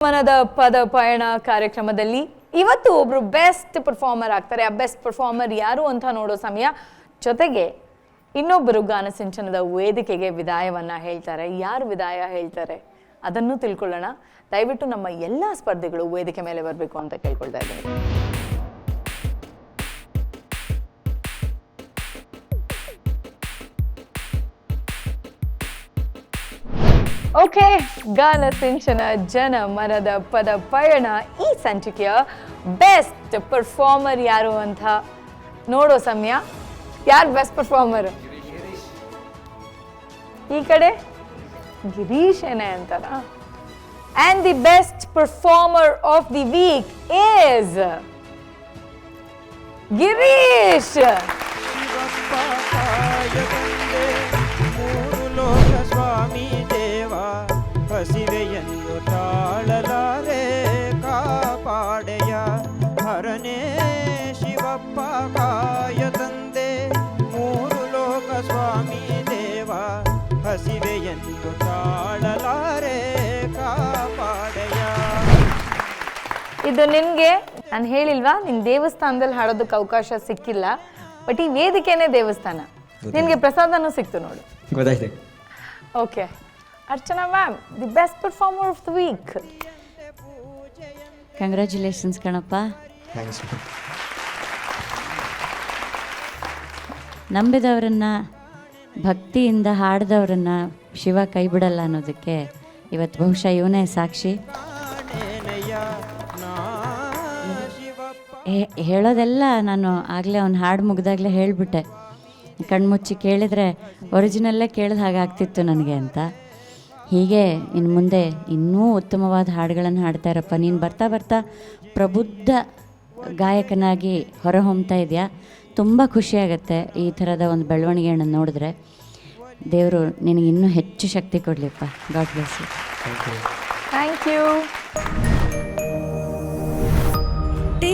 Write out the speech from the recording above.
ಮನದ ಪದ ಪಯಣ ಕಾರ್ಯಕ್ರಮದಲ್ಲಿ ಇವತ್ತು ಒಬ್ರು ಬೆಸ್ಟ್ ಪರ್ಫಾರ್ಮರ್ ಆಗ್ತಾರೆ. ಆ ಬೆಸ್ಟ್ ಪರ್ಫಾರ್ಮರ್ ಯಾರು ಅಂತ ನೋಡೋ ಸಮಯ. ಜೊತೆಗೆ ಇನ್ನೊಬ್ಬರು ಗಾನಸಿಂಚನದ ವೇದಿಕೆಗೆ ವಿದಾಯವನ್ನ ಹೇಳ್ತಾರೆ. ಯಾರು ವಿದಾಯ ಹೇಳ್ತಾರೆ ಅದನ್ನು ತಿಳ್ಕೊಳ್ಳೋಣ. ದಯವಿಟ್ಟು ನಮ್ಮ ಎಲ್ಲ ಸ್ಪರ್ಧಿಗಳು ವೇದಿಕೆ ಮೇಲೆ ಬರಬೇಕು ಅಂತ ಕೇಳ್ಕೊಳ್ತಾ ಇದ್ದೀನಿ. ಓಕೆ, ಗಾನಸಿಂಚನ ಜನಮನದ ಪದ ಪಯಣ ಈ ಸಂಚಿಕೆಯ ಬೆಸ್ಟ್ ಪರ್ಫಾರ್ಮರ್ ಯಾರು ಅಂತ ನೋಡೋ ಸಮಯ. ಯಾರು ಬೆಸ್ಟ್ ಪರ್ಫಾರ್ಮರ್? ಈ ಕಡೆ ಗಿರೀಶ್ ಏನೇ ಅಂತಾರ. And the best performer of the week is Girish. ಸ್ವಾಮಿ ದೇವ ಹಸಿವೆಯನ್ನು ತಾಳಲಾರೆ ಕಾಪಾಡೆಯ ಹರನೇ ಶಿವಪ್ಪ ಕಾಯ ತಂದೆ ಮೂರು ಲೋಕ ಸ್ವಾಮಿ ದೇವ ಹಸಿವೆಯನ್ನು ತಾಳಲಾರೆ ಕಾಪಾಡೆಯ. ಇದು ನಿನ್ಗೆ ನಾನು ಹೇಳಿಲ್ವಾ, ನಿನ್ ದೇವಸ್ಥಾನದಲ್ಲಿ ಹಾಡೋದಕ್ಕೆ ಅವಕಾಶ ಸಿಕ್ಕಿಲ್ಲ, ಬಟ್ ಈ ವೇದಿಕೆನೇ ದೇವಸ್ಥಾನ. ನಿನ್ಗೆ ಪ್ರಸಾದನೂ ಸಿಕ್ತು ನೋಡು. ಗೊತ್ತಾಯ್ತು. Okay, Archana ma'am, the best performer of the week. Congratulations ಕಣಪ್ಪ. ಥ್ಯಾಂಕ್ಸ್. ನಂಬಿದವರನ್ನ ಭಕ್ತಿಯಿಂದ ಹಾಡಿದವರನ್ನ ಶಿವ ಕೈ ಬಿಡಲ್ಲ ಅನ್ನೋದಕ್ಕೆ ಇವತ್ತು ಬಹುಶಃ ಇವನೇ ಸಾಕ್ಷಿ. ಹೇಳೋದೆಲ್ಲ ನಾನು ಆಗಲೇ ಅವ್ನು ಹಾಡು ಮುಗ್ದಾಗಲೇ ಹೇಳಿಬಿಟ್ಟೆ. ಕಣ್ಮುಚ್ಚಿ ಕೇಳಿದರೆ ಒರಿಜಿನಲ್ಲೇ ಕೇಳಿದ ಹಾಗೆ ಆಗ್ತಿತ್ತು ನನಗೆ ಅಂತ. ಹೀಗೆ ಇನ್ನು ಮುಂದೆ ಇನ್ನೂ ಉತ್ತಮವಾದ ಹಾಡುಗಳನ್ನು ಹಾಡ್ತಾ ಇರಪ್ಪ. ನೀನು ಬರ್ತಾ ಬರ್ತಾ ಪ್ರಬುದ್ಧ ಗಾಯಕನಾಗಿ ಹೊರಹೊಮ್ತಾ ಇದೆಯಾ. ತುಂಬ ಖುಷಿಯಾಗತ್ತೆ ಈ ಥರದ ಒಂದು ಬೆಳವಣಿಗೆಯನ್ನು ನೋಡಿದ್ರೆ. ದೇವರು ನಿನಗೆ ಇನ್ನೂ ಹೆಚ್ಚು ಶಕ್ತಿ ಕೊಡಲಿಪ್ಪ. God bless you. Thank you.